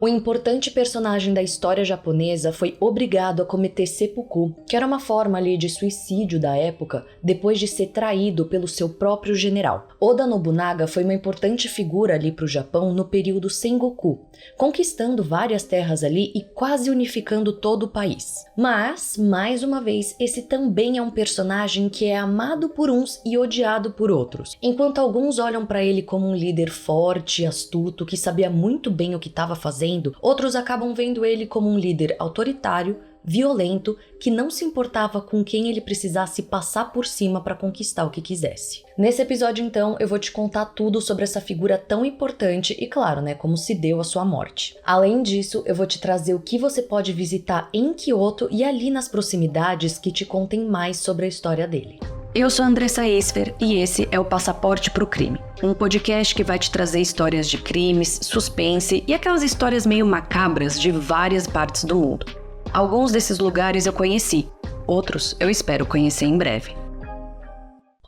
Um importante personagem da história japonesa foi obrigado a cometer seppuku, que era uma forma ali de suicídio da época, depois de ser traído pelo seu próprio general. Oda Nobunaga foi uma importante figura ali para o Japão no período Sengoku, conquistando várias terras ali e quase unificando todo o país. Mas, mais uma vez, esse também é um personagem que é amado por uns e odiado por outros. Enquanto alguns olham para ele como um líder forte, astuto, que sabia muito bem o que estava fazendo, outros acabam vendo ele como um líder autoritário, violento, que não se importava com quem ele precisasse passar por cima para conquistar o que quisesse. Nesse episódio, então, eu vou te contar tudo sobre essa figura tão importante e, claro, como se deu a sua morte. Além disso, eu vou te trazer o que você pode visitar em Kyoto e ali nas proximidades que te contem mais sobre a história dele. Eu sou a Andressa Esfer e esse é o Passaporte pro Crime, um podcast que vai te trazer histórias de crimes, suspense e aquelas histórias meio macabras de várias partes do mundo. Alguns desses lugares eu conheci, outros eu espero conhecer em breve.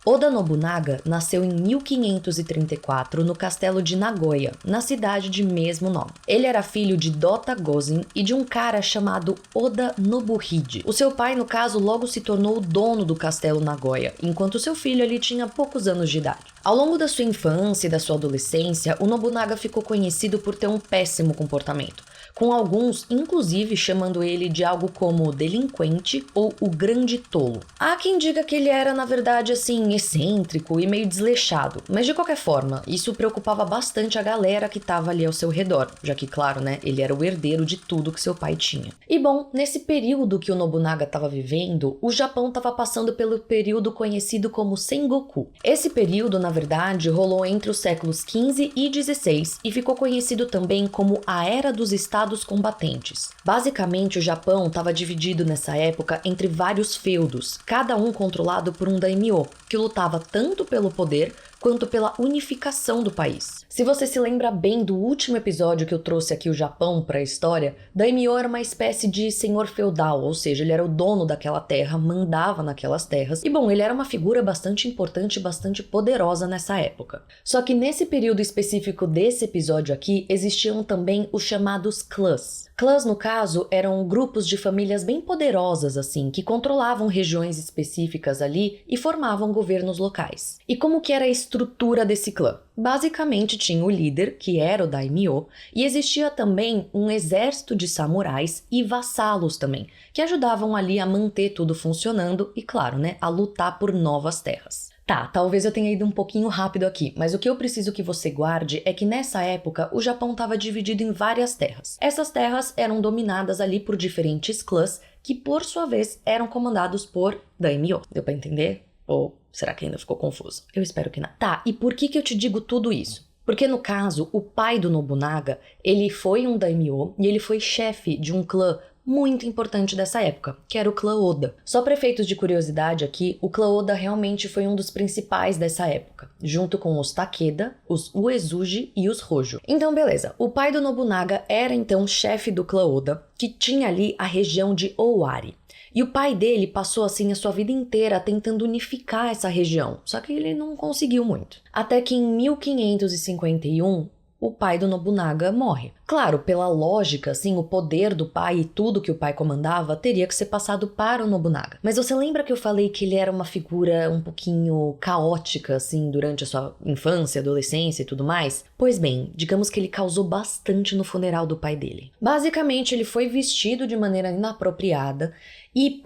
Oda Nobunaga nasceu em 1534 no castelo de Nagoya, na cidade de mesmo nome. Ele era filho de Dota Gozen e de um cara chamado Oda Nobuhide. O seu pai, no caso, logo se tornou o dono do castelo Nagoya, enquanto seu filho ali tinha poucos anos de idade. Ao longo da sua infância e da sua adolescência, o Nobunaga ficou conhecido por ter um péssimo comportamento, com alguns, inclusive, chamando ele de algo como delinquente ou o grande tolo. Há quem diga que ele era, na verdade, excêntrico e meio desleixado, mas de qualquer forma, isso preocupava bastante a galera que estava ali ao seu redor, já que, claro, ele era o herdeiro de tudo que seu pai tinha. E bom, nesse período que o Nobunaga estava vivendo, o Japão estava passando pelo período conhecido como Sengoku. Esse período, na verdade, rolou entre os séculos XV e XVI e ficou conhecido também como a Era dos Estados Combatentes. Basicamente, o Japão estava dividido nessa época entre vários feudos, cada um controlado por um daimyo, que lutava tanto pelo poder quanto pela unificação do país. Se você se lembra bem do último episódio que eu trouxe aqui o Japão para a história, daimyo era uma espécie de senhor feudal, ou seja, ele era o dono daquela terra, mandava naquelas terras, e bom, ele era uma figura bastante importante e bastante poderosa nessa época. Só que nesse período específico desse episódio aqui, existiam também os chamados clãs. Clãs, no caso, eram grupos de famílias bem poderosas, que controlavam regiões específicas ali e formavam governos locais. E como que era a estrutura desse clã? Basicamente tinha o líder, que era o daimyo, e existia também um exército de samurais e vassalos também, que ajudavam ali a manter tudo funcionando e, claro, a lutar por novas terras. Tá, talvez eu tenha ido um pouquinho rápido aqui, mas o que eu preciso que você guarde é que nessa época o Japão estava dividido em várias terras. Essas terras eram dominadas ali por diferentes clãs, que por sua vez eram comandados por daimyo. Deu pra entender? Ou será que ainda ficou confuso? Eu espero que não. Tá, e por que eu te digo tudo isso? Porque no caso, o pai do Nobunaga, ele foi um daimyo e ele foi chefe de um clã muito importante dessa época, que era o clã Oda. Só para efeitos de curiosidade aqui, o clã Oda realmente foi um dos principais dessa época, junto com os Takeda, os Uesugi e os Hojo. Então beleza, o pai do Nobunaga era então chefe do clã Oda, que tinha ali a região de Owari. E o pai dele passou a sua vida inteira tentando unificar essa região, só que ele não conseguiu muito. Até que em 1551, o pai do Nobunaga morre. Claro, pela lógica, o poder do pai e tudo que o pai comandava teria que ser passado para o Nobunaga. Mas você lembra que eu falei que ele era uma figura um pouquinho caótica, durante a sua infância, adolescência e tudo mais? Pois bem, digamos que ele causou bastante no funeral do pai dele. Basicamente, ele foi vestido de maneira inapropriada e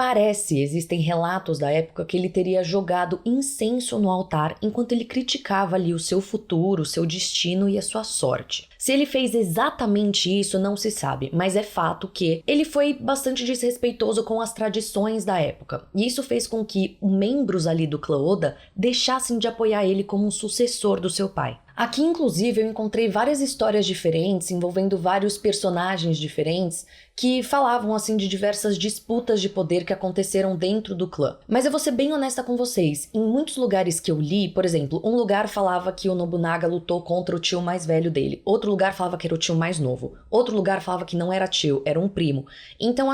existem relatos da época que ele teria jogado incenso no altar enquanto ele criticava ali o seu futuro, o seu destino e a sua sorte. Se ele fez exatamente isso, não se sabe, mas é fato que ele foi bastante desrespeitoso com as tradições da época. E isso fez com que membros ali do clã Oda deixassem de apoiar ele como um sucessor do seu pai. Aqui, inclusive, eu encontrei várias histórias diferentes envolvendo vários personagens diferentes que falavam de diversas disputas de poder que aconteceram dentro do clã. Mas eu vou ser bem honesta com vocês, em muitos lugares que eu li, por exemplo, um lugar falava que o Nobunaga lutou contra o tio mais velho dele, outro lugar falava que era o tio mais novo, outro lugar falava que não era tio, era um primo. Então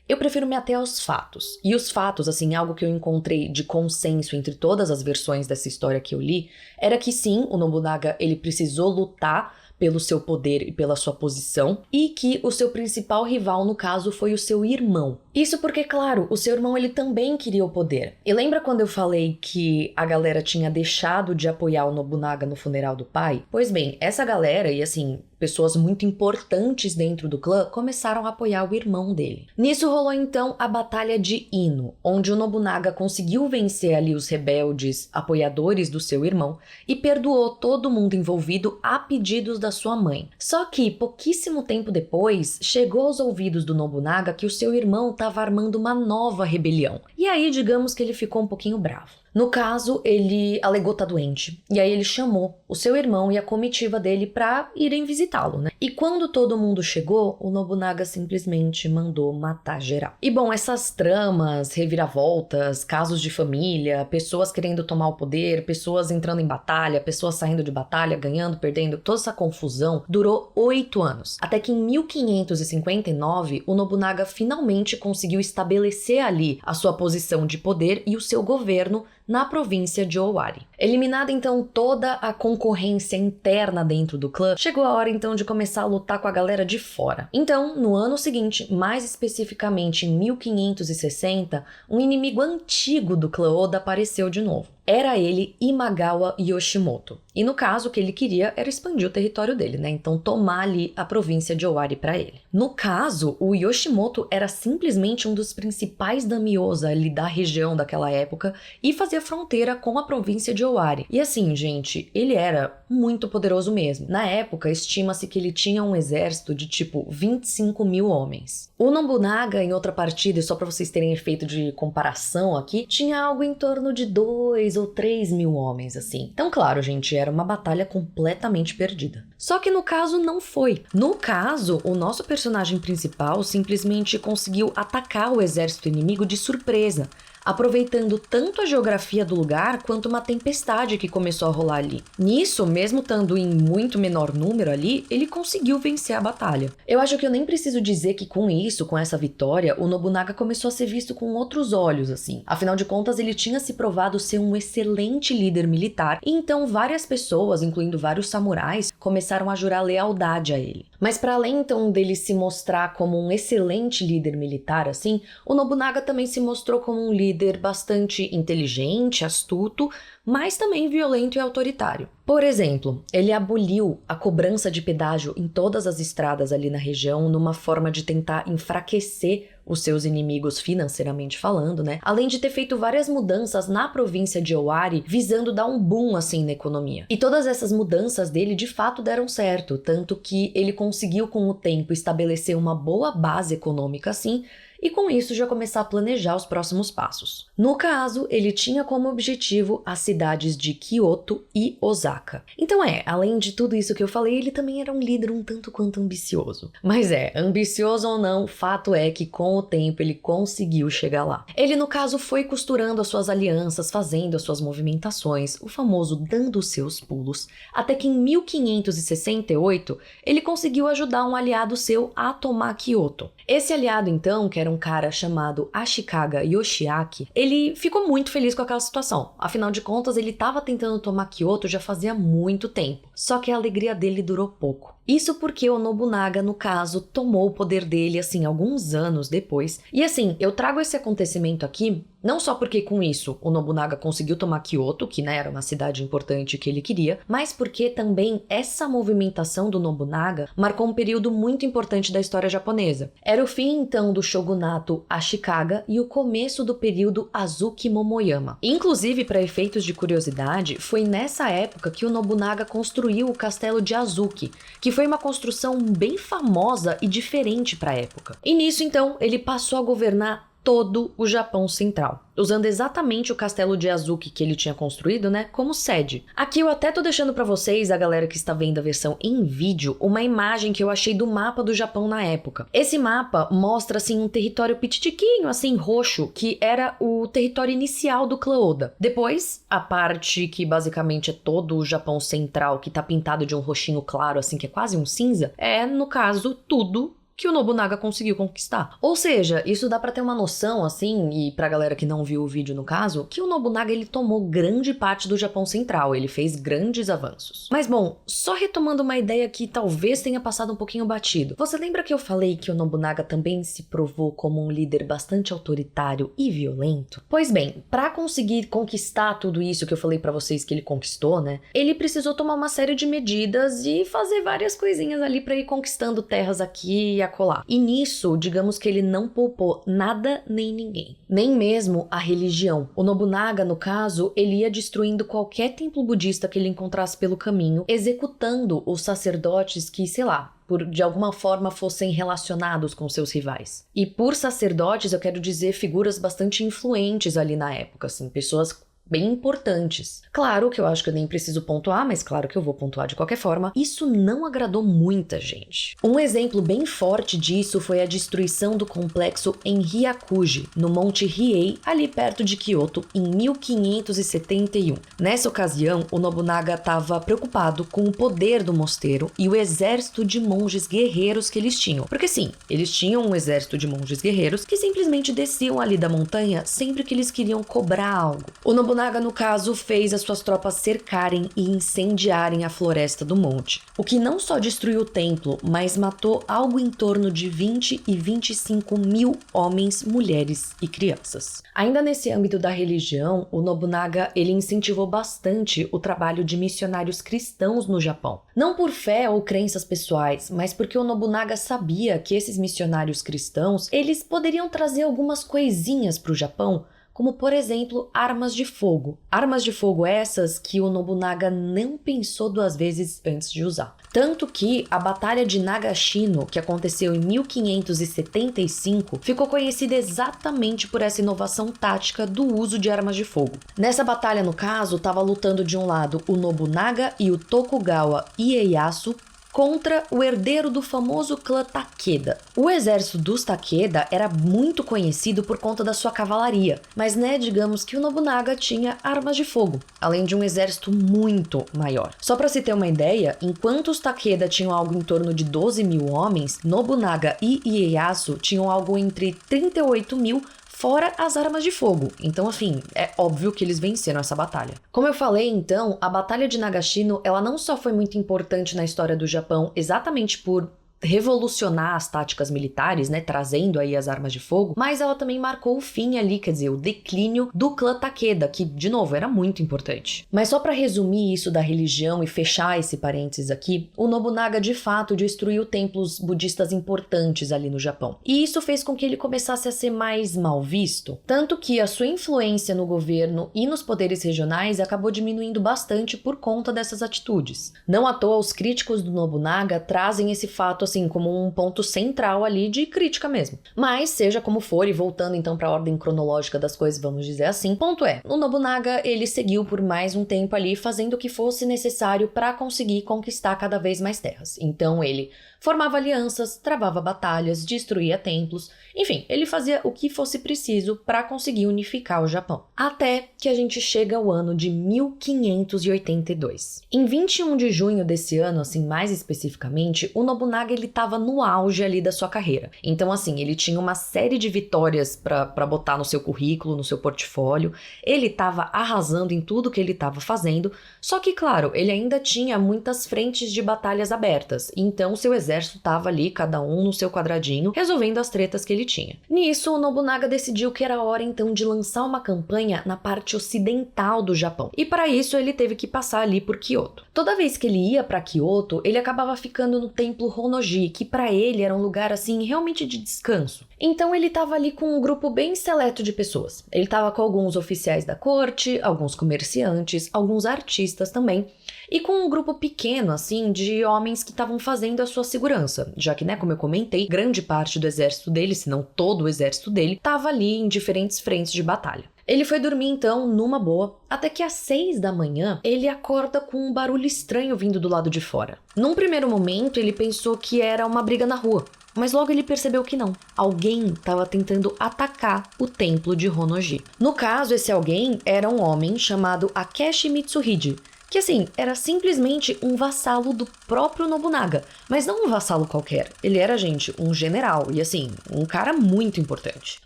eu prefiro me ater aos fatos. E os fatos, algo que eu encontrei de consenso entre todas as versões dessa história que eu li, era que sim, o Nobunaga, ele precisou lutar pelo seu poder e pela sua posição, e que o seu principal rival, no caso, foi o seu irmão. Isso porque, claro, o seu irmão ele também queria o poder. E lembra quando eu falei que a galera tinha deixado de apoiar o Nobunaga no funeral do pai? Pois bem, essa galera, e assim, pessoas muito importantes dentro do clã começaram a apoiar o irmão dele. Nisso rolou então a Batalha de Ino, onde o Nobunaga conseguiu vencer ali os rebeldes apoiadores do seu irmão e perdoou todo mundo envolvido a pedidos da sua mãe. Só que pouquíssimo tempo depois, chegou aos ouvidos do Nobunaga que o seu irmão estava armando uma nova rebelião. E aí, digamos que ele ficou um pouquinho bravo. No caso, ele alegou estar doente, e aí ele chamou o seu irmão e a comitiva dele pra irem visitá-lo, né? E quando todo mundo chegou, o Nobunaga simplesmente mandou matar geral. E bom, essas tramas, reviravoltas, casos de família, pessoas querendo tomar o poder, pessoas entrando em batalha, pessoas saindo de batalha, ganhando, perdendo, toda essa confusão durou 8 anos. Até que em 1559, o Nobunaga finalmente conseguiu estabelecer ali a sua posição de poder e o seu governo na província de Owari. Eliminada então toda a concorrência interna dentro do clã, chegou a hora então de começar a lutar com a galera de fora. Então, no ano seguinte, mais especificamente em 1560, um inimigo antigo do clã Oda apareceu de novo. Era ele Imagawa Yoshimoto. E no caso, o que ele queria era expandir o território dele, né? Então tomar ali a província de Owari para ele. No caso, o Yoshimoto era simplesmente um dos principais daimyosa ali da região daquela época e fazia fronteira com a província de Owari. E assim, gente, ele era muito poderoso mesmo. Na época, estima-se que ele tinha um exército de tipo 25 mil homens. O Nobunaga, em outra partida, e só para vocês terem efeito de comparação aqui, tinha algo em torno de 2 ou 3 mil homens, assim. Então, claro, gente, era uma batalha completamente perdida. Só que no caso não foi. No caso, o nosso personagem principal simplesmente conseguiu atacar o exército inimigo de surpresa, aproveitando tanto a geografia do lugar quanto uma tempestade que começou a rolar ali. Nisso, mesmo estando em muito menor número ali, ele conseguiu vencer a batalha. Eu acho que eu nem preciso dizer que com isso, com essa vitória, o Nobunaga começou a ser visto com outros olhos, assim. Afinal de contas, ele tinha se provado ser um excelente líder militar, e então várias pessoas, incluindo vários samurais, começaram a jurar lealdade a ele. Mas para além então dele se mostrar como um excelente líder militar, assim, o Nobunaga também se mostrou como um líder bastante inteligente, astuto, mas também violento e autoritário. Por exemplo, ele aboliu a cobrança de pedágio em todas as estradas ali na região numa forma de tentar enfraquecer os seus inimigos financeiramente falando, né? Além de ter feito várias mudanças na província de Owari, visando dar um boom assim na economia. E todas essas mudanças dele de fato deram certo, tanto que ele conseguiu com o tempo estabelecer uma boa base econômica assim, e com isso já começar a planejar os próximos passos. No caso, ele tinha como objetivo as cidades de Kyoto e Osaka. Então além de tudo isso que eu falei, ele também era um líder um tanto quanto ambicioso. Mas ambicioso ou não, fato é que com o tempo ele conseguiu chegar lá. Ele, no caso, foi costurando as suas alianças, fazendo as suas movimentações, o famoso dando os seus pulos, até que em 1568 ele conseguiu ajudar um aliado seu a tomar Kyoto. Esse aliado, então, que era um cara chamado Ashikaga Yoshiaki, ele ficou muito feliz com aquela situação. Afinal de contas, ele estava tentando tomar Kyoto já fazia muito tempo. Só que a alegria dele durou pouco. Isso porque o Nobunaga, no caso, tomou o poder dele, assim, alguns anos depois. E assim, eu trago esse acontecimento aqui, não só porque com isso o Nobunaga conseguiu tomar Kyoto, que né, era uma cidade importante que ele queria, mas porque também essa movimentação do Nobunaga marcou um período muito importante da história japonesa. Era o fim, então, do shogunato Ashikaga e o começo do período Azuki Momoyama. Inclusive, para efeitos de curiosidade, foi nessa época que o Nobunaga construiu o castelo de Azuki, que foi uma construção bem famosa e diferente para a época. E nisso, então, ele passou a governar todo o Japão Central, usando exatamente o castelo de Azuki que ele tinha construído, né, como sede. Aqui eu até tô deixando pra vocês, a galera que está vendo a versão em vídeo, uma imagem que eu achei do mapa do Japão na época. Esse mapa mostra, assim, um território pititiquinho, assim, roxo, que era o território inicial do clã Oda. Depois, a parte que basicamente é todo o Japão Central, que tá pintado de um roxinho claro, assim, que é quase um cinza, é, no caso, tudo que o Nobunaga conseguiu conquistar. Ou seja, isso dá pra ter uma noção, assim, e pra galera que não viu o vídeo no caso, que o Nobunaga ele tomou grande parte do Japão Central, ele fez grandes avanços. Mas bom, só retomando uma ideia que talvez tenha passado um pouquinho batido. Você lembra que eu falei que o Nobunaga também se provou como um líder bastante autoritário e violento? Pois bem, pra conseguir conquistar tudo isso que eu falei pra vocês que ele conquistou, né, ele precisou tomar uma série de medidas e fazer várias coisinhas ali pra ir conquistando terras aqui e acolá. E nisso, digamos que ele não poupou nada nem ninguém. Nem mesmo a religião. O Nobunaga, no caso, ele ia destruindo qualquer templo budista que ele encontrasse pelo caminho, executando os sacerdotes que, sei lá, de alguma forma fossem relacionados com seus rivais. E por sacerdotes eu quero dizer figuras bastante influentes ali na época, assim, pessoas bem importantes. Claro que eu acho que eu nem preciso pontuar, mas claro que eu vou pontuar de qualquer forma. Isso não agradou muita gente. Um exemplo bem forte disso foi a destruição do complexo em Hyakuji, no Monte Hiei, ali perto de Kyoto, em 1571. Nessa ocasião, o Nobunaga estava preocupado com o poder do mosteiro e o exército de monges guerreiros que eles tinham. Porque sim, eles tinham um exército de monges guerreiros que simplesmente desciam ali da montanha sempre que eles queriam cobrar algo. O Nobunaga, no caso, fez as suas tropas cercarem e incendiarem a floresta do monte, o que não só destruiu o templo, mas matou algo em torno de 20 e 25 mil homens, mulheres e crianças. Ainda nesse âmbito da religião, o Nobunaga ele incentivou bastante o trabalho de missionários cristãos no Japão. Não por fé ou crenças pessoais, mas porque o Nobunaga sabia que esses missionários cristãos, eles poderiam trazer algumas coisinhas para o Japão, como, por exemplo, armas de fogo. Armas de fogo essas que o Nobunaga não pensou duas vezes antes de usar. Tanto que a Batalha de Nagashino, que aconteceu em 1575, ficou conhecida exatamente por essa inovação tática do uso de armas de fogo. Nessa batalha, no caso, estava lutando de um lado o Nobunaga e o Tokugawa Ieyasu contra o herdeiro do famoso clã Takeda. O exército dos Takeda era muito conhecido por conta da sua cavalaria, mas digamos que o Nobunaga tinha armas de fogo, além de um exército muito maior. Só para se ter uma ideia, enquanto os Takeda tinham algo em torno de 12 mil homens, Nobunaga e Ieyasu tinham algo entre 38 mil, fora as armas de fogo. Então, assim, é óbvio que eles venceram essa batalha. Como eu falei, então, a Batalha de Nagashino, ela não só foi muito importante na história do Japão, exatamente por revolucionar as táticas militares, né, trazendo aí as armas de fogo, mas ela também marcou o fim ali, quer dizer, o declínio do clã Takeda, que, de novo, era muito importante. Mas só para resumir isso da religião e fechar esse parênteses aqui, o Nobunaga, de fato, destruiu templos budistas importantes ali no Japão. E isso fez com que ele começasse a ser mais mal visto, tanto que a sua influência no governo e nos poderes regionais acabou diminuindo bastante por conta dessas atitudes. Não à toa, os críticos do Nobunaga trazem esse fato assim, como um ponto central ali de crítica mesmo. Mas, seja como for, e voltando então para a ordem cronológica das coisas, vamos dizer assim, ponto é, o Nobunaga, ele seguiu por mais um tempo ali, fazendo o que fosse necessário para conseguir conquistar cada vez mais terras. Então, ele formava alianças, travava batalhas, destruía templos, enfim, ele fazia o que fosse preciso para conseguir unificar o Japão. Até que a gente chega ao ano de 1582. Em 21 de junho desse ano, assim, mais especificamente, o Nobunaga ele estava no auge ali da sua carreira. Então, assim, ele tinha uma série de vitórias para botar no seu currículo, no seu portfólio. Ele estava arrasando em tudo que ele estava fazendo, só que, claro, ele ainda tinha muitas frentes de batalhas abertas. Então, seu exército estava ali, cada um no seu quadradinho, resolvendo as tretas que ele tinha. Nisso, o Nobunaga decidiu que era hora, então, de lançar uma campanha na parte ocidental do Japão. E para isso, ele teve que passar ali por Kyoto. Toda vez que ele ia para Kyoto, ele acabava ficando no templo Honnoji, que para ele era um lugar assim realmente de descanso. Então ele estava ali com um grupo bem seleto de pessoas. Ele estava com alguns oficiais da corte, alguns comerciantes, alguns artistas também, e com um grupo pequeno assim de homens que estavam fazendo a sua segurança, já que, como eu comentei, grande parte do exército dele, se não todo o exército dele, estava ali em diferentes frentes de batalha. Ele foi dormir então numa boa, até que às 6 da manhã ele acorda com um barulho estranho vindo do lado de fora. Num primeiro momento ele pensou que era uma briga na rua, mas logo ele percebeu que não. Alguém estava tentando atacar o templo de Honnoji. No caso, esse alguém era um homem chamado Akechi Mitsuhide, que assim, era simplesmente um vassalo do próprio Nobunaga, mas não um vassalo qualquer, ele era, gente, um general e assim, um cara muito importante.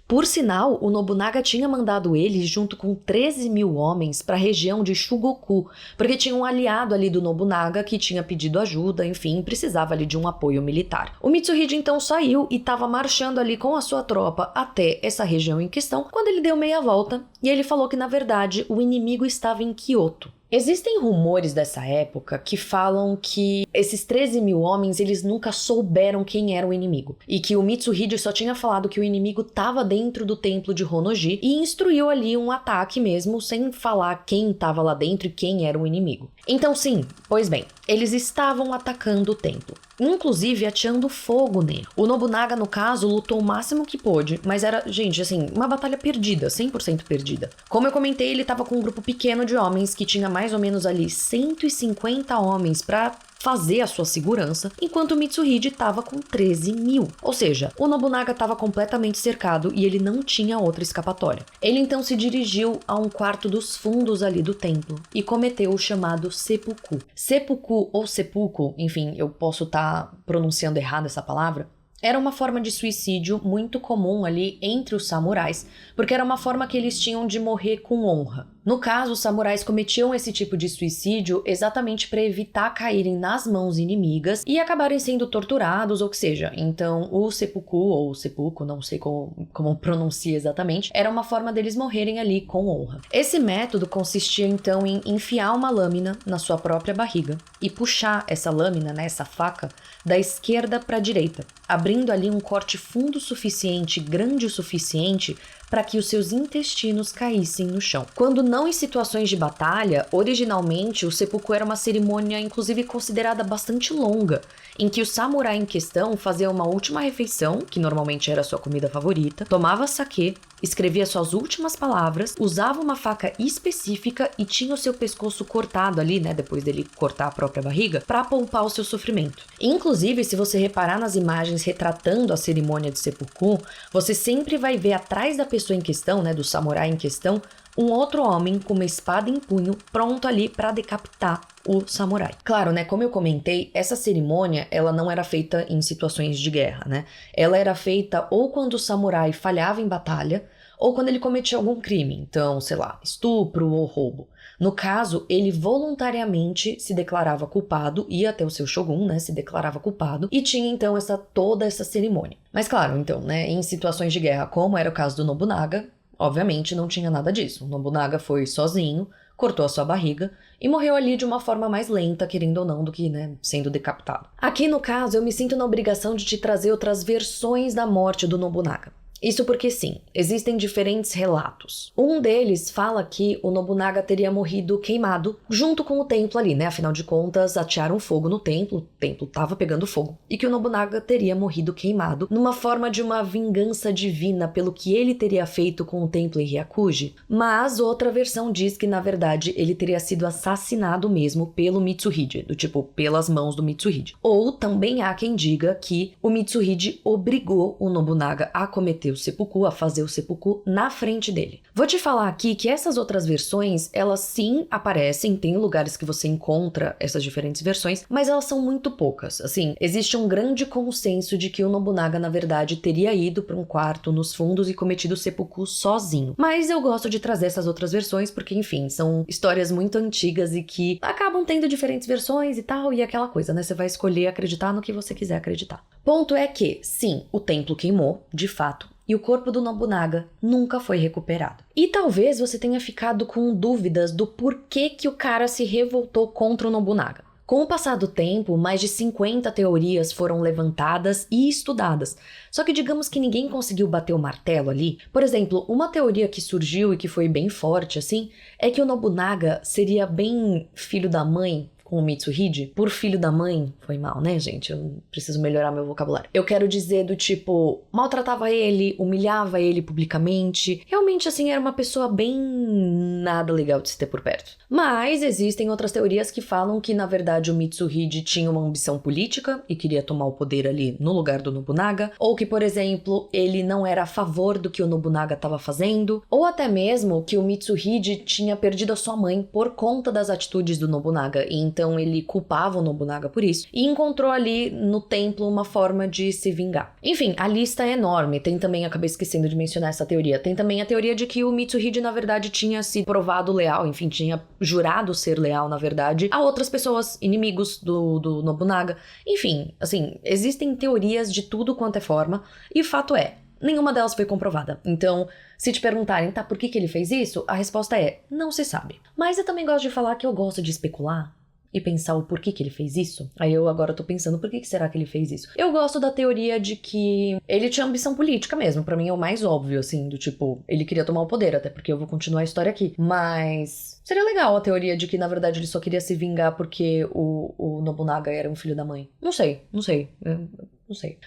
Por sinal, o Nobunaga tinha mandado ele junto com 13 mil homens para a região de Shugoku, porque tinha um aliado ali do Nobunaga que tinha pedido ajuda, enfim, precisava ali de um apoio militar. O Mitsuhide então saiu e estava marchando ali com a sua tropa até essa região em questão, quando ele deu meia volta e ele falou que na verdade o inimigo estava em Kyoto. Existem rumores dessa época que falam que esses 13 mil homens, eles nunca souberam quem era o inimigo. E que o Mitsuhide só tinha falado que o inimigo estava dentro do templo de Honnoji e instruiu ali um ataque mesmo, sem falar quem estava lá dentro e quem era o inimigo. Então sim, pois bem, eles estavam atacando o templo, inclusive ateando fogo nele. O Nobunaga, no caso, lutou o máximo que pôde, mas era, gente, assim, uma batalha perdida, 100% perdida. Como eu comentei, ele estava com um grupo pequeno de homens que tinha mais ou menos ali 150 homens para fazer a sua segurança, enquanto o Mitsuhide estava com 13 mil. Ou seja, o Nobunaga estava completamente cercado e ele não tinha outra escapatória. Ele então se dirigiu a um quarto dos fundos ali do templo e cometeu o chamado seppuku. Seppuku ou seppuku, enfim, eu posso estar pronunciando errado essa palavra, era uma forma de suicídio muito comum ali entre os samurais, porque era uma forma que eles tinham de morrer com honra. No caso, os samurais cometiam esse tipo de suicídio exatamente para evitar caírem nas mãos inimigas e acabarem sendo torturados, ou que seja. Então, o seppuku, ou seppuku, não sei como pronuncia exatamente, era uma forma deles morrerem ali com honra. Esse método consistia então em enfiar uma lâmina na sua própria barriga e puxar essa lâmina, né, essa faca, da esquerda para a direita, abrindo ali um corte fundo suficiente, grande o suficiente, para que os seus intestinos caíssem no chão. Quando não em situações de batalha, originalmente o seppuku era uma cerimônia inclusive considerada bastante longa, em que o samurai em questão fazia uma última refeição, que normalmente era a sua comida favorita, tomava saquê, escrevia suas últimas palavras, usava uma faca específica e tinha o seu pescoço cortado ali, né, depois dele cortar a própria barriga, para poupar o seu sofrimento. Inclusive, se você reparar nas imagens retratando a cerimônia de seppuku, você sempre vai ver atrás da pessoa em questão, né, do samurai em questão, um outro homem com uma espada em punho, pronto ali para decapitar o samurai. Claro, né, como eu comentei, essa cerimônia, ela não era feita em situações de guerra, né? Ela era feita ou quando o samurai falhava em batalha, ou quando ele cometia algum crime, então, sei lá, estupro ou roubo. No caso, ele voluntariamente se declarava culpado, ia até o seu shogun, né, se declarava culpado, e tinha então toda essa cerimônia. Mas claro, então, né, em situações de guerra, como era o caso do Nobunaga, obviamente não tinha nada disso. O Nobunaga foi sozinho, cortou a sua barriga e morreu ali de uma forma mais lenta, querendo ou não, do que, né, sendo decapitado. Aqui no caso, eu me sinto na obrigação de te trazer outras versões da morte do Nobunaga. Isso porque sim, existem diferentes relatos. Um deles fala que o Nobunaga teria morrido queimado junto com o templo ali, né? Afinal de contas, atearam fogo no templo, o templo tava pegando fogo, e que o Nobunaga teria morrido queimado numa forma de uma vingança divina pelo que ele teria feito com o templo em Ryakuji. Mas outra versão diz que, na verdade, ele teria sido assassinado mesmo pelo Mitsuhide, do tipo, pelas mãos do Mitsuhide. Ou também há quem diga que o Mitsuhide obrigou o Nobunaga a cometer o seppuku, a fazer o seppuku na frente dele. Vou te falar aqui que essas outras versões, elas sim aparecem, tem lugares que você encontra essas diferentes versões, mas elas são muito poucas. Assim, existe um grande consenso de que o Nobunaga, na verdade, teria ido para um quarto nos fundos e cometido o seppuku sozinho. Mas eu gosto de trazer essas outras versões porque, enfim, são histórias muito antigas e que acabam tendo diferentes versões e tal, e aquela coisa, né? Você vai escolher acreditar no que você quiser acreditar. Ponto é que, sim, o templo queimou, de fato, e o corpo do Nobunaga nunca foi recuperado. E talvez você tenha ficado com dúvidas do porquê que o cara se revoltou contra o Nobunaga. Com o passar do tempo, mais de 50 teorias foram levantadas e estudadas. Só que digamos que ninguém conseguiu bater o martelo ali. Por exemplo, uma teoria que surgiu e que foi bem forte assim, é que o Nobunaga seria bem filho da mãe, com o Mitsuhide por filho da mãe. Foi mal, né, gente? Eu preciso melhorar meu vocabulário. Eu quero dizer do tipo, maltratava ele, humilhava ele publicamente. Realmente, assim, era uma pessoa bem nada legal de se ter por perto. Mas existem outras teorias que falam que, na verdade, o Mitsuhide tinha uma ambição política e queria tomar o poder ali no lugar do Nobunaga. Ou que, por exemplo, ele não era a favor do que o Nobunaga estava fazendo. Ou até mesmo que o Mitsuhide tinha perdido a sua mãe por conta das atitudes do Nobunaga, e então ele culpava o Nobunaga por isso, e encontrou ali no templo uma forma de se vingar. Enfim, a lista é enorme. Tem também, acabei esquecendo de mencionar essa teoria, tem também a teoria de que o Mitsuhide, na verdade, tinha se provado leal, enfim, tinha jurado ser leal, na verdade, a outras pessoas, inimigos do Nobunaga. Enfim, assim, existem teorias de tudo quanto é forma, e o fato é, nenhuma delas foi comprovada. Então, se te perguntarem, tá, por que ele fez isso? A resposta é, não se sabe. Mas eu também gosto de falar que eu gosto de especular e pensar o porquê que ele fez isso. Aí eu agora tô pensando, por que será que ele fez isso? Eu gosto da teoria de que ele tinha ambição política mesmo. Pra mim é o mais óbvio, assim, do tipo, ele queria tomar o poder, até porque eu vou continuar a história aqui. Mas seria legal a teoria de que, na verdade, ele só queria se vingar porque o Nobunaga era um filho da mãe. Não sei. Não sei.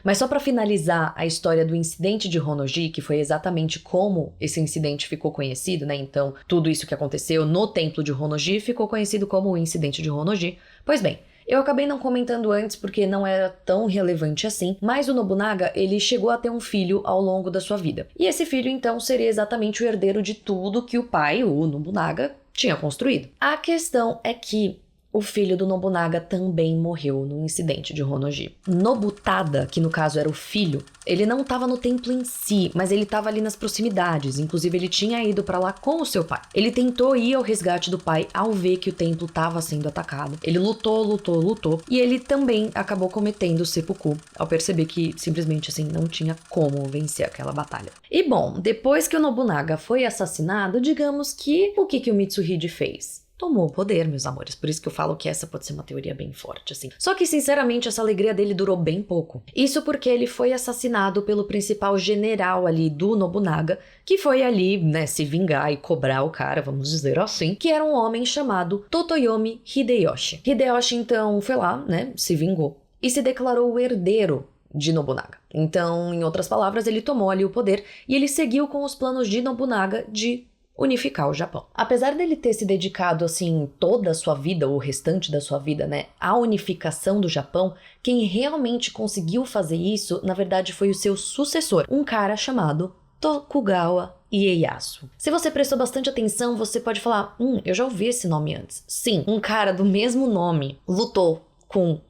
Mas só pra finalizar a história do incidente de Honnoji, que foi exatamente como esse incidente ficou conhecido, né? Então, tudo isso que aconteceu no templo de Honnoji ficou conhecido como o incidente de Honnoji. Pois bem, eu acabei não comentando antes porque não era tão relevante assim, mas o Nobunaga, ele chegou a ter um filho ao longo da sua vida. E esse filho, então, seria exatamente o herdeiro de tudo que o pai, o Nobunaga, tinha construído. A questão é que o filho do Nobunaga também morreu no incidente de Honnoji. Nobutada, que no caso era o filho, ele não estava no templo em si, mas ele estava ali nas proximidades. Inclusive, ele tinha ido para lá com o seu pai. Ele tentou ir ao resgate do pai ao ver que o templo estava sendo atacado. Ele lutou, e ele também acabou cometendo seppuku ao perceber que simplesmente assim não tinha como vencer aquela batalha. E bom, depois que o Nobunaga foi assassinado, digamos que o que o Mitsuhide fez? Tomou o poder, meus amores. Por isso que eu falo que essa pode ser uma teoria bem forte, assim. Só que, sinceramente, essa alegria dele durou bem pouco. Isso porque ele foi assassinado pelo principal general ali do Nobunaga, que foi ali, né, se vingar e cobrar o cara, vamos dizer assim, que era um homem chamado Totoyomi Hideyoshi. Hideyoshi, então, foi lá, né, se vingou e se declarou o herdeiro de Nobunaga. Então, em outras palavras, ele tomou ali o poder e ele seguiu com os planos de Nobunaga de unificar o Japão. Apesar dele ter se dedicado, assim, toda a sua vida, ou o restante da sua vida, né, à unificação do Japão, quem realmente conseguiu fazer isso, na verdade, foi o seu sucessor, um cara chamado Tokugawa Ieyasu. Se você prestou bastante atenção, você pode falar, eu já ouvi esse nome antes. Sim, um cara do mesmo nome lutou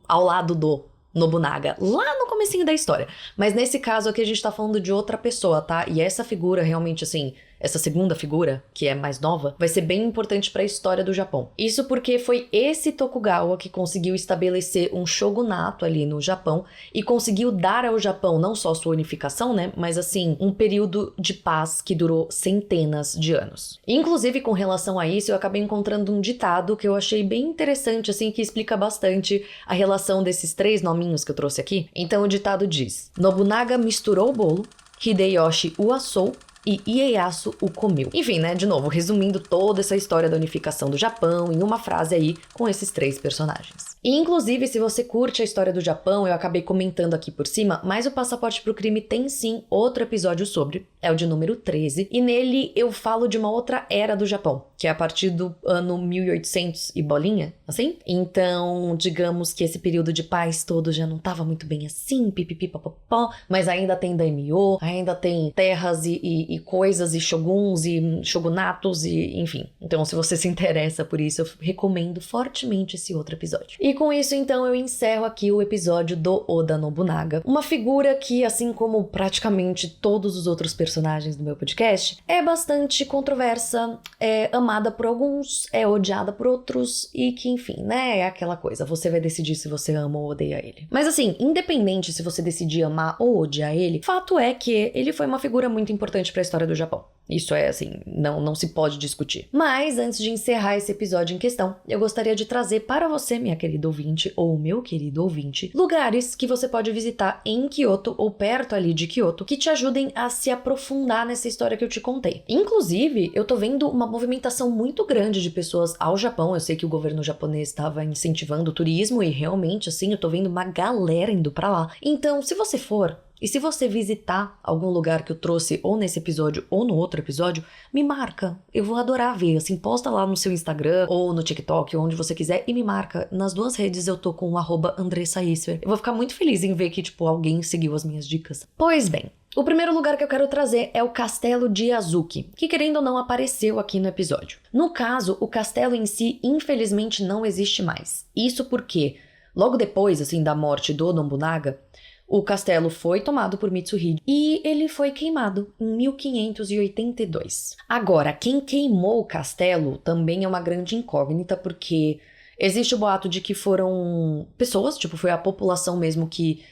ao lado do Nobunaga, lá no comecinho da história. Mas nesse caso aqui a gente tá falando de outra pessoa, tá? E essa figura realmente, assim, essa segunda figura, que é mais nova, vai ser bem importante para a história do Japão. Isso porque foi esse Tokugawa que conseguiu estabelecer um shogunato ali no Japão e conseguiu dar ao Japão não só sua unificação, né, mas assim, um período de paz que durou centenas de anos. Inclusive, com relação a isso, eu acabei encontrando um ditado que eu achei bem interessante, assim, que explica bastante a relação desses três nominhos que eu trouxe aqui. Então, o ditado diz: Nobunaga misturou o bolo, Hideyoshi o assou e Ieyasu o comeu. Enfim, né, de novo, resumindo toda essa história da unificação do Japão em uma frase aí com esses três personagens. E, inclusive, se você curte a história do Japão, eu acabei comentando aqui por cima, mas o Passaporte pro Crime tem sim outro episódio sobre, é o de número 13, e nele eu falo de uma outra era do Japão, que é a partir do ano 1800 e bolinha, assim? Então, digamos que esse período de paz todo já não tava muito bem assim, pipipipopopó, mas ainda tem daimyo, ainda tem terras e coisas, e shoguns, e shogunatos, e enfim. Então, se você se interessa por isso, eu recomendo fortemente esse outro episódio. E com isso, então, eu encerro aqui o episódio do Oda Nobunaga. Uma figura que, assim como praticamente todos os outros personagens do meu podcast, é bastante controversa, é amada por alguns, é odiada por outros, e que, enfim, né, é aquela coisa. Você vai decidir se você ama ou odeia ele. Mas assim, independente se você decidir amar ou odiar ele, fato é que ele foi uma figura muito importante para a história do Japão. Isso é assim, não se pode discutir. Mas antes de encerrar esse episódio em questão, eu gostaria de trazer para você, minha querida ouvinte, ou meu querido ouvinte, lugares que você pode visitar em Kyoto ou perto ali de Kyoto que te ajudem a se aprofundar nessa história que eu te contei. Inclusive, eu tô vendo uma movimentação muito grande de pessoas ao Japão. Eu sei que o governo japonês estava incentivando o turismo e realmente, assim, eu tô vendo uma galera indo pra lá. Então, se você for, e se você visitar algum lugar que eu trouxe ou nesse episódio ou no outro episódio, me marca. Eu vou adorar ver. Assim, posta lá no seu Instagram ou no TikTok, onde você quiser, e me marca. Nas duas redes eu tô com o @AndressaIsfer. Eu vou ficar muito feliz em ver que, tipo, alguém seguiu as minhas dicas. Pois bem, o primeiro lugar que eu quero trazer é o Castelo de Azuki, que querendo ou não apareceu aqui no episódio. No caso, o castelo em si, infelizmente, não existe mais. Isso porque, logo depois, assim, da morte do Nobunaga, o castelo foi tomado por Mitsuhide e ele foi queimado em 1582. Agora, quem queimou o castelo também é uma grande incógnita, porque existe o boato de que foram pessoas, tipo, foi a população mesmo que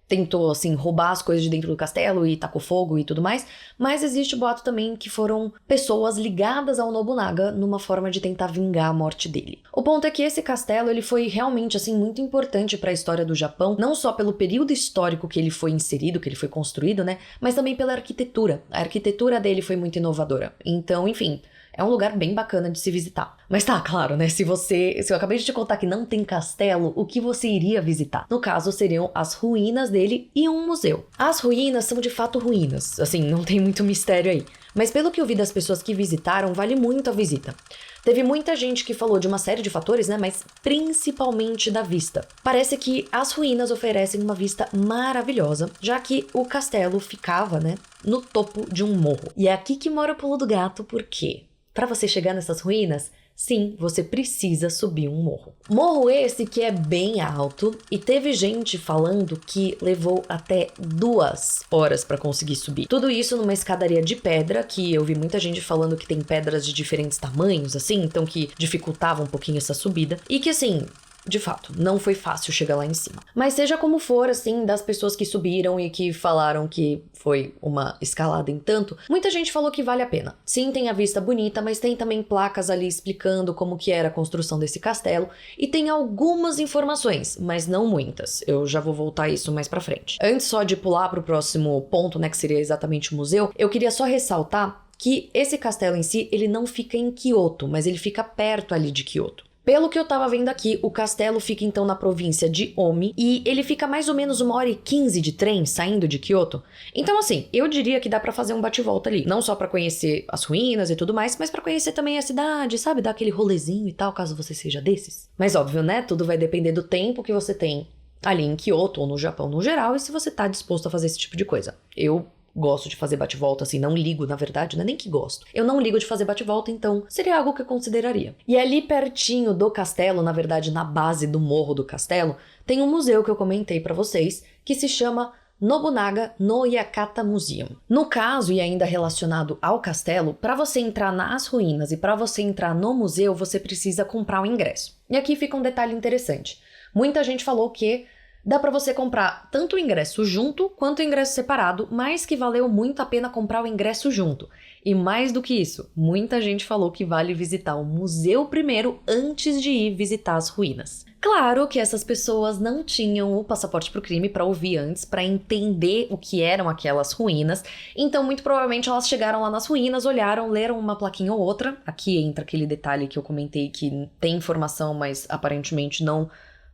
tentou, assim, roubar as coisas de dentro do castelo e tacou fogo e tudo mais, mas existe o boato também que foram pessoas ligadas ao Nobunaga numa forma de tentar vingar a morte dele. O ponto é que esse castelo, ele foi realmente, assim, muito importante para a história do Japão, não só pelo período histórico que ele foi inserido, que ele foi construído, né, mas também pela arquitetura. A arquitetura dele foi muito inovadora. Então, enfim, é um lugar bem bacana de se visitar. Mas tá, claro, né? Se eu acabei de te contar que não tem castelo, o que você iria visitar? No caso, seriam as ruínas dele e um museu. As ruínas são de fato ruínas, assim, não tem muito mistério aí. Mas pelo que eu vi das pessoas que visitaram, vale muito a visita. Teve muita gente que falou de uma série de fatores, né? Mas principalmente da vista. Parece que as ruínas oferecem uma vista maravilhosa, já que o castelo ficava, né, no topo de um morro. E é aqui que mora o pulo do gato, por quê? Para você chegar nessas ruínas, sim, você precisa subir um morro. Morro esse que é bem alto e teve gente falando que levou até 2 horas para conseguir subir. Tudo isso numa escadaria de pedra, que eu vi muita gente falando que tem pedras de diferentes tamanhos, assim, então que dificultava um pouquinho essa subida. E que, assim, de fato, não foi fácil chegar lá em cima. Mas seja como for, assim, das pessoas que subiram e que falaram que foi uma escalada em tanto, muita gente falou que vale a pena. Sim, tem a vista bonita, mas tem também placas ali explicando como que era a construção desse castelo, e tem algumas informações, mas não muitas. Eu já vou voltar a isso mais pra frente. Antes só de pular pro próximo ponto, né, que seria exatamente o museu, eu queria só ressaltar que esse castelo em si, ele não fica em Kyoto, mas ele fica perto ali de Kyoto. Pelo que eu tava vendo aqui, o castelo fica então na província de Omi e ele fica mais ou menos 1h15 de trem saindo de Kyoto. Então assim, eu diria que dá pra fazer um bate-volta ali. Não só pra conhecer as ruínas e tudo mais, mas pra conhecer também a cidade, sabe? Dar aquele rolezinho e tal, caso você seja desses. Mas óbvio, né? Tudo vai depender do tempo que você tem ali em Kyoto ou no Japão no geral e se você tá disposto a fazer esse tipo de coisa. Eu gosto de fazer bate-volta, assim, não ligo, na verdade, não é nem que gosto. Eu não ligo de fazer bate-volta, então seria algo que eu consideraria. E ali pertinho do castelo, na verdade, na base do morro do castelo, tem um museu que eu comentei pra vocês, que se chama Nobunaga no Yakata Museum. No caso, e ainda relacionado ao castelo, para você entrar nas ruínas e para você entrar no museu, você precisa comprar um ingresso. E aqui fica um detalhe interessante. Muita gente falou que dá pra você comprar tanto o ingresso junto quanto o ingresso separado, mas que valeu muito a pena comprar o ingresso junto. E mais do que isso, muita gente falou que vale visitar o museu primeiro antes de ir visitar as ruínas. Claro que essas pessoas não tinham o passaporte pro crime pra ouvir antes, pra entender o que eram aquelas ruínas, então muito provavelmente elas chegaram lá nas ruínas, olharam, leram uma plaquinha ou outra. Aqui entra aquele detalhe que eu comentei que tem informação, mas aparentemente não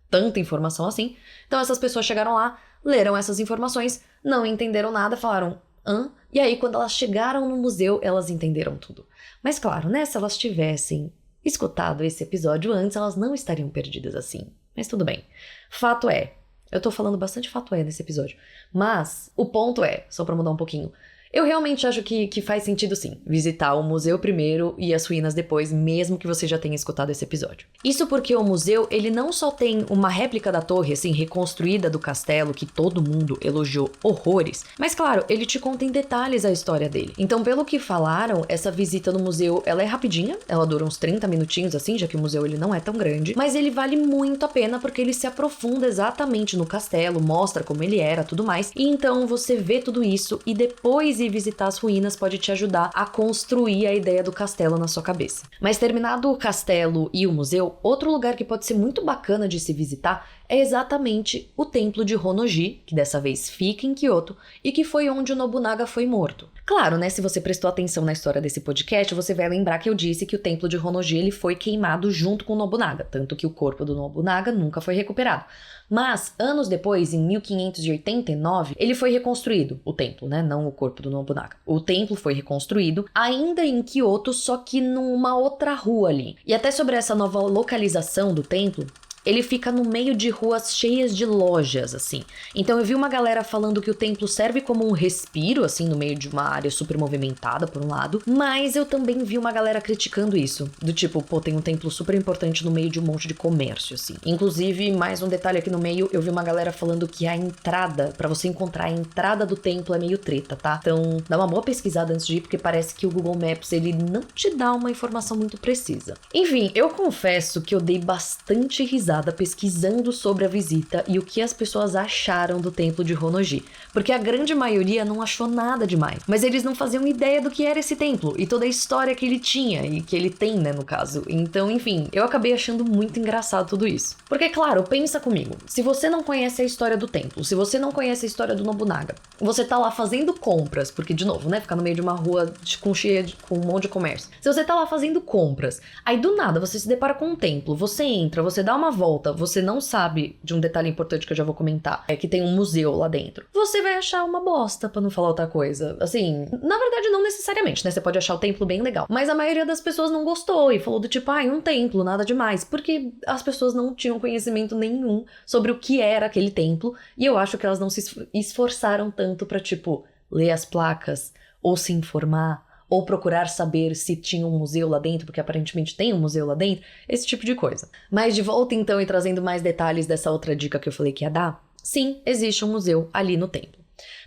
tanta informação assim. Então essas pessoas chegaram lá, leram essas informações, não entenderam nada, falaram, hã? E aí quando elas chegaram no museu, elas entenderam tudo. Mas claro, né, se elas tivessem escutado esse episódio antes, elas não estariam perdidas assim. Mas tudo bem. Fato é, eu tô falando bastante fato é nesse episódio, mas o ponto é, só pra mudar um pouquinho, eu realmente acho que faz sentido sim, visitar o museu primeiro e as ruínas depois, mesmo que você já tenha escutado esse episódio. Isso porque o museu, ele não só tem uma réplica da torre, assim, reconstruída do castelo, que todo mundo elogiou horrores, mas claro, ele te conta em detalhes a história dele. Então, pelo que falaram, essa visita no museu, ela é rapidinha, ela dura uns 30 minutinhos assim, já que o museu ele não é tão grande, mas ele vale muito a pena porque ele se aprofunda exatamente no castelo, mostra como ele era, tudo mais, e então você vê tudo isso e depois depois ir visitar as ruínas pode te ajudar a construir a ideia do castelo na sua cabeça. Mas terminado o castelo e o museu, outro lugar que pode ser muito bacana de se visitar é exatamente o templo de Honnoji, que dessa vez fica em Kyoto, e que foi onde o Nobunaga foi morto. Claro, né, se você prestou atenção na história desse podcast, você vai lembrar que eu disse que o templo de Honnoji ele foi queimado junto com o Nobunaga, tanto que o corpo do Nobunaga nunca foi recuperado. Mas, anos depois, em 1589, ele foi reconstruído, o templo, né, não o corpo do Nobunaga. O templo foi reconstruído, ainda em Kyoto, só que numa outra rua ali. E até sobre essa nova localização do templo, ele fica no meio de ruas cheias de lojas, assim. Então eu vi uma galera falando que o templo serve como um respiro, assim, no meio de uma área super movimentada, por um lado. Mas eu também vi uma galera criticando isso. Do tipo, pô, tem um templo super importante no meio de um monte de comércio, assim. Inclusive, mais um detalhe aqui no meio, eu vi uma galera falando que a entrada, pra você encontrar a entrada do templo é meio treta, tá? Então, dá uma boa pesquisada antes de ir, porque parece que o Google Maps, ele não te dá uma informação muito precisa. Enfim, eu confesso que eu dei bastante risada pesquisando sobre a visita e o que as pessoas acharam do templo de Honnoji, porque a grande maioria não achou nada demais, mas eles não faziam ideia do que era esse templo e toda a história que ele tinha e que ele tem, né, no caso. Então, enfim, eu acabei achando muito engraçado tudo isso. Porque, claro, pensa comigo, se você não conhece a história do templo, se você não conhece a história do Nobunaga, você tá lá fazendo compras, porque, de novo, né, ficar no meio de uma rua com um monte de comércio. Se você tá lá fazendo compras, aí do nada você se depara com um templo, você entra, você dá uma volta, você não sabe de um detalhe importante que eu já vou comentar, é que tem um museu lá dentro. Você vai achar uma bosta, pra não falar outra coisa. Assim, na verdade não necessariamente, né? Você pode achar o templo bem legal. Mas a maioria das pessoas não gostou e falou do tipo, um templo, nada demais. Porque as pessoas não tinham conhecimento nenhum sobre o que era aquele templo. E eu acho que elas não se esforçaram tanto pra, tipo, ler as placas ou se informar, ou procurar saber se tinha um museu lá dentro, porque aparentemente tem um museu lá dentro, esse tipo de coisa. Mas de volta então e trazendo mais detalhes dessa outra dica que eu falei que ia dar, sim, existe um museu ali no templo.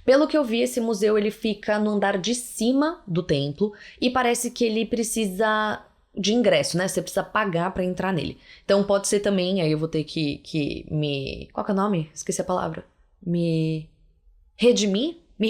Pelo que eu vi, esse museu ele fica no andar de cima do templo e parece que ele precisa de ingresso, né? Você precisa pagar pra entrar nele. Então pode ser também, aí eu vou ter que me... Qual que é o nome? Esqueci a palavra. Me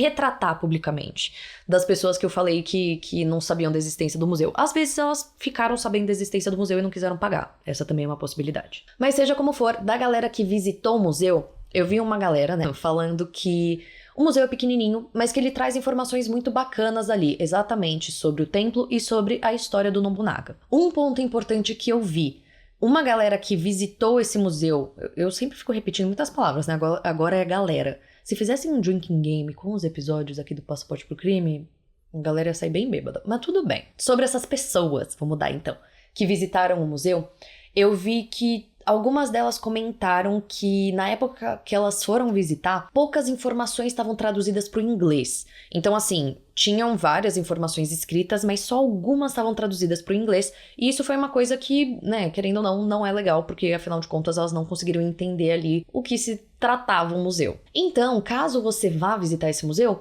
retratar publicamente das pessoas que eu falei que não sabiam da existência do museu. Às vezes elas ficaram sabendo da existência do museu e não quiseram pagar. Essa também é uma possibilidade. Mas seja como for, da galera que visitou o museu, eu vi uma galera, né, falando que o museu é pequenininho, mas que ele traz informações muito bacanas ali, exatamente sobre o templo e sobre a história do Nobunaga. Um ponto importante que eu vi, uma galera que visitou esse museu, eu sempre fico repetindo muitas palavras, né, agora é galera. Se fizessem um drinking game com os episódios aqui do Passaporte pro Crime, a galera ia sair bem bêbada. Mas tudo bem. Sobre essas pessoas, vou mudar então, que visitaram o museu, eu vi que algumas delas comentaram que na época que elas foram visitar, poucas informações estavam traduzidas para o inglês. Então, assim, tinham várias informações escritas, mas só algumas estavam traduzidas para o inglês. E isso foi uma coisa que, né, querendo ou não é legal, porque afinal de contas elas não conseguiram entender ali o que se tratava um museu. Então, caso você vá visitar esse museu,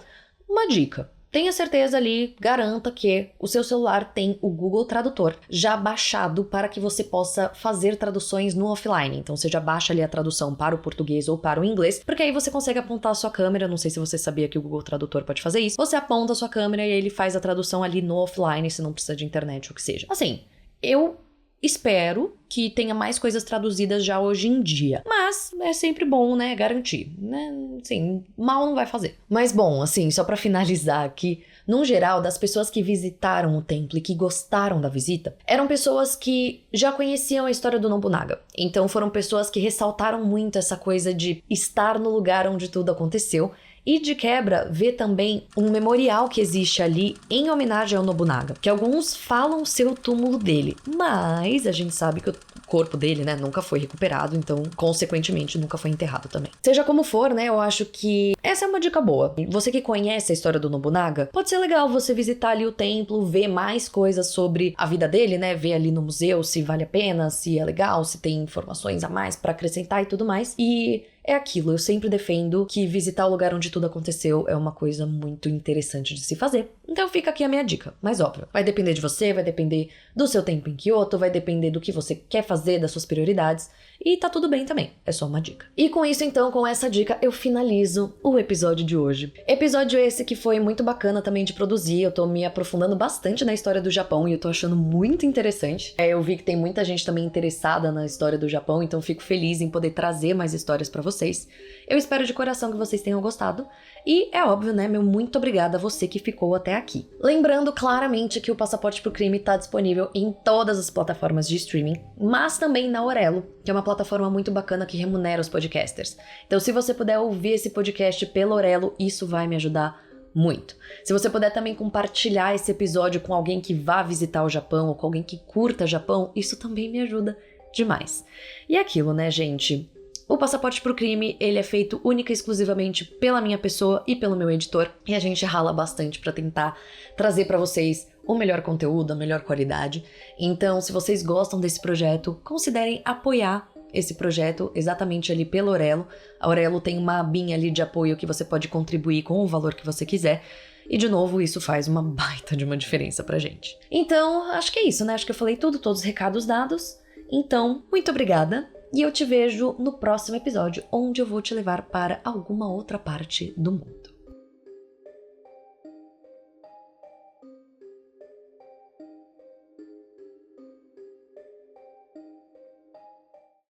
uma dica. Tenha certeza ali, garanta que o seu celular tem o Google Tradutor já baixado para que você possa fazer traduções no offline. Então você já baixa ali a tradução para o português ou para o inglês, porque aí você consegue apontar a sua câmera, não sei se você sabia que o Google Tradutor pode fazer isso, você aponta a sua câmera e ele faz a tradução ali no offline, se não precisa de internet ou o que seja. Assim, eu espero que tenha mais coisas traduzidas já hoje em dia. Mas é sempre bom, né, garantir, né? Assim, mal não vai fazer. Mas bom, assim, só pra finalizar aqui, no geral, das pessoas que visitaram o templo e que gostaram da visita, eram pessoas que já conheciam a história do Nobunaga. Então foram pessoas que ressaltaram muito essa coisa de estar no lugar onde tudo aconteceu. E de quebra, ver também um memorial que existe ali em homenagem ao Nobunaga, que alguns falam ser o túmulo dele, mas a gente sabe que o corpo dele, né, nunca foi recuperado, então, consequentemente, nunca foi enterrado também. Seja como for, né, eu acho que essa é uma dica boa. Você que conhece a história do Nobunaga, pode ser legal você visitar ali o templo, ver mais coisas sobre a vida dele, né, ver ali no museu se vale a pena, se é legal, se tem informações a mais pra acrescentar e tudo mais. E é aquilo, eu sempre defendo que visitar o lugar onde tudo aconteceu é uma coisa muito interessante de se fazer. Então fica aqui a minha dica, mas óbvio, vai depender de você, vai depender do seu tempo em Kyoto, vai depender do que você quer fazer, das suas prioridades, e tá tudo bem também, é só uma dica. E com isso então, com essa dica, eu finalizo o episódio de hoje. Episódio esse que foi muito bacana também de produzir, eu tô me aprofundando bastante na história do Japão e eu tô achando muito interessante. Eu vi que tem muita gente também interessada na história do Japão, então fico feliz em poder trazer mais histórias pra vocês. Eu espero de coração que vocês tenham gostado e é óbvio, né, meu muito obrigada a você que ficou até aqui. Lembrando claramente que o Passaporte pro Crime tá disponível em todas as plataformas de streaming, mas também na Orelo, que é uma plataforma muito bacana que remunera os podcasters. Então se você puder ouvir esse podcast pelo Orelo, isso vai me ajudar muito. Se você puder também compartilhar esse episódio com alguém que vá visitar o Japão ou com alguém que curta Japão, isso também me ajuda demais. E é aquilo, né, gente? O Passaporte pro Crime, ele é feito única e exclusivamente pela minha pessoa e pelo meu editor, e a gente rala bastante pra tentar trazer pra vocês o melhor conteúdo, a melhor qualidade. Então, se vocês gostam desse projeto, considerem apoiar esse projeto exatamente ali pelo Orelo. A Orelo tem uma abinha ali de apoio que você pode contribuir com o valor que você quiser. E, de novo, isso faz uma baita de uma diferença pra gente. Então, acho que é isso, né? Acho que eu falei tudo, todos os recados dados. Então, muito obrigada. E eu te vejo no próximo episódio, onde eu vou te levar para alguma outra parte do mundo.